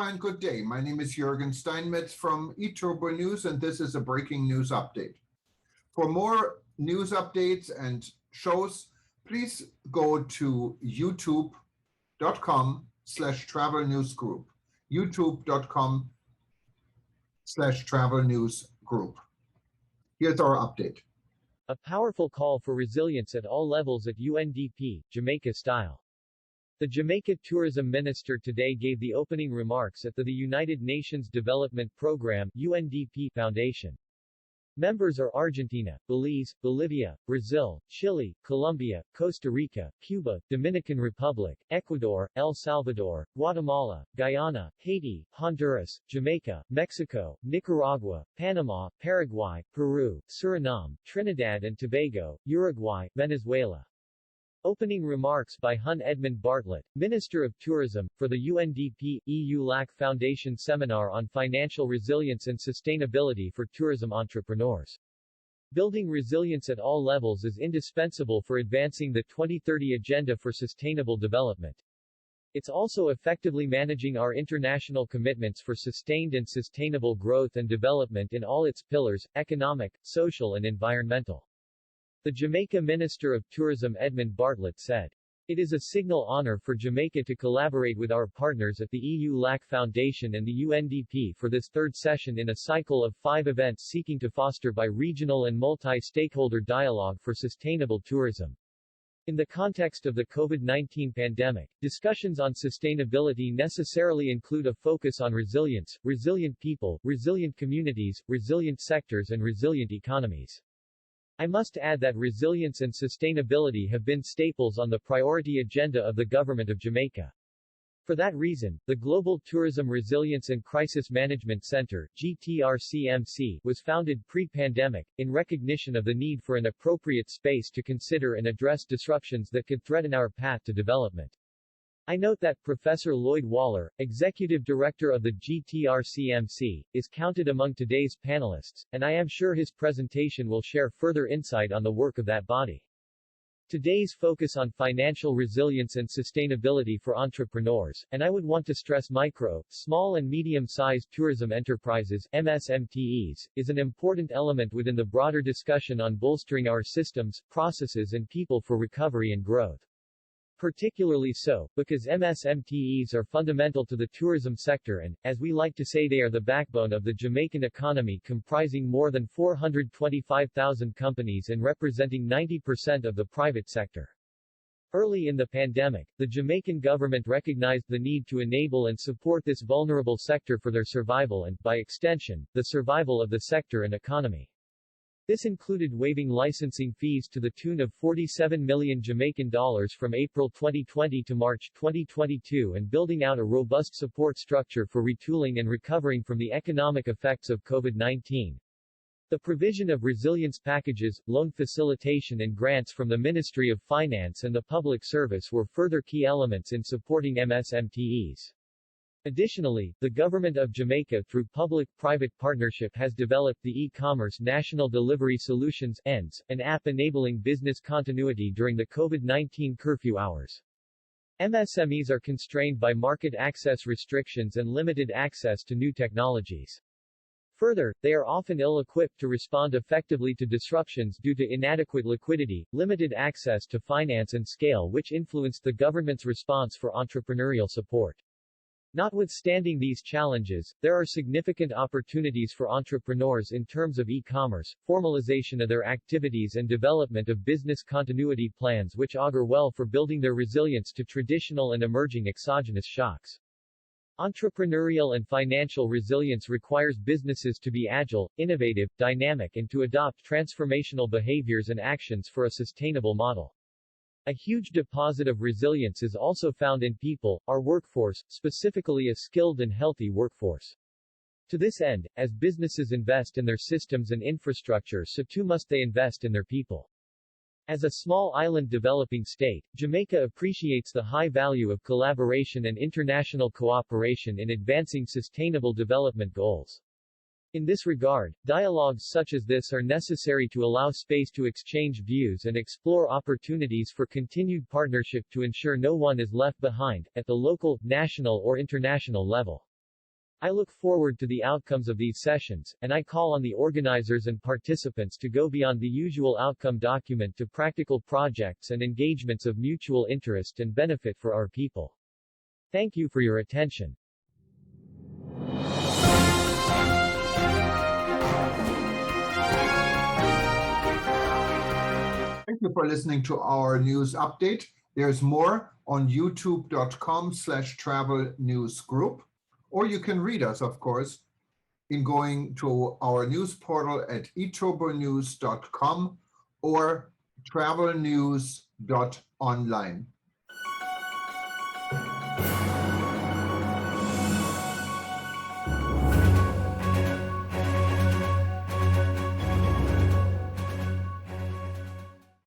and good day. My name is Jürgen Steinmetz from eTurboNews, and this is a breaking news update. For more news updates and shows, please go to youtube.com/travel news group. youtube.com/travel news group. Here's our update. A powerful call for resilience at all levels at UNDP, Jamaica style. The Jamaica tourism minister today gave the opening remarks at the United Nations Development Programme UNDP Foundation. Members are Argentina, Belize, Bolivia, Brazil, Chile, Colombia, Costa Rica, Cuba, Dominican Republic, Ecuador, El Salvador, Guatemala, Guyana, Haiti, Honduras, Jamaica, Mexico, Nicaragua, Panama, Paraguay, Peru, Surinam, Trinidad and Tobago, Uruguay, Venezuela. Opening remarks by Hun Edmund Bartlett, Minister of Tourism, for the UNDP EU-LAC Foundation Seminar on Financial Resilience and Sustainability for Tourism Entrepreneurs. Building resilience at all levels is indispensable for advancing the 2030 Agenda for Sustainable Development. It's also effectively managing our international commitments for sustained and sustainable growth and development in all its pillars, economic, social and environmental. The Jamaica Minister of Tourism Edmund Bartlett said, "It is a signal honor for Jamaica to collaborate with our partners at the EU-LAC Foundation and the UNDP for this third session in a cycle of 5 events seeking to foster bi-regional and multi-stakeholder dialogue for sustainable tourism." In the context of the COVID-19 pandemic, discussions on sustainability necessarily include a focus on resilience, resilient people, resilient communities, resilient sectors and resilient economies. I must add that resilience and sustainability have been staples on the priority agenda of the Government of Jamaica. For that reason, the Global Tourism Resilience and Crisis Management Center (GTRCMC) was founded pre-pandemic, in recognition of the need for an appropriate space to consider and address disruptions that could threaten our path to development. I note that Professor Lloyd Waller, Executive Director of the GTRCMC, is counted among today's panelists, and I am sure his presentation will share further insight on the work of that body. Today's focus on financial resilience and sustainability for entrepreneurs, and I would want to stress micro, small and medium-sized tourism enterprises MSMTEs, is an important element within the broader discussion on bolstering our systems, processes and people for recovery and growth. Particularly so, because MSMTEs are fundamental to the tourism sector and, as we like to say, they are the backbone of the Jamaican economy, comprising more than 425,000 companies and representing 90% of the private sector. Early in the pandemic, the Jamaican government recognized the need to enable and support this vulnerable sector for their survival and, by extension, the survival of the sector and economy. This included waiving licensing fees to the tune of $47 million Jamaican dollars from April 2020 to March 2022 and building out a robust support structure for retooling and recovering from the economic effects of COVID-19. The provision of resilience packages, loan facilitation and grants from the Ministry of Finance and the Public Service were further key elements in supporting MSMTEs. Additionally, the Government of Jamaica through public-private partnership has developed the e-commerce National Delivery Solutions (ENDS), an app enabling business continuity during the COVID-19 curfew hours. MSMEs are constrained by market access restrictions and limited access to new technologies. Further, they are often ill-equipped to respond effectively to disruptions due to inadequate liquidity, limited access to finance and scale, which influenced the government's response for entrepreneurial support. Notwithstanding these challenges, there are significant opportunities for entrepreneurs in terms of e-commerce, formalization of their activities and development of business continuity plans which augur well for building their resilience to traditional and emerging exogenous shocks. Entrepreneurial and financial resilience requires businesses to be agile, innovative, dynamic and to adopt transformational behaviors and actions for a sustainable model. A huge deposit of resilience is also found in people, our workforce, specifically a skilled and healthy workforce. To this end, as businesses invest in their systems and infrastructure, so too must they invest in their people. As a small island developing state, Jamaica appreciates the high value of collaboration and international cooperation in advancing sustainable development goals. In this regard, dialogues such as this are necessary to allow space to exchange views and explore opportunities for continued partnership to ensure no one is left behind, at the local, national or international level. I look forward to the outcomes of these sessions, and I call on the organizers and participants to go beyond the usual outcome document to practical projects and engagements of mutual interest and benefit for our people. Thank you for your attention. Thank you for listening to our news update. There's more on youtube.com/travel news group, or you can read us, of course, in going to our news portal at eTurboNews.com or travelnews.online.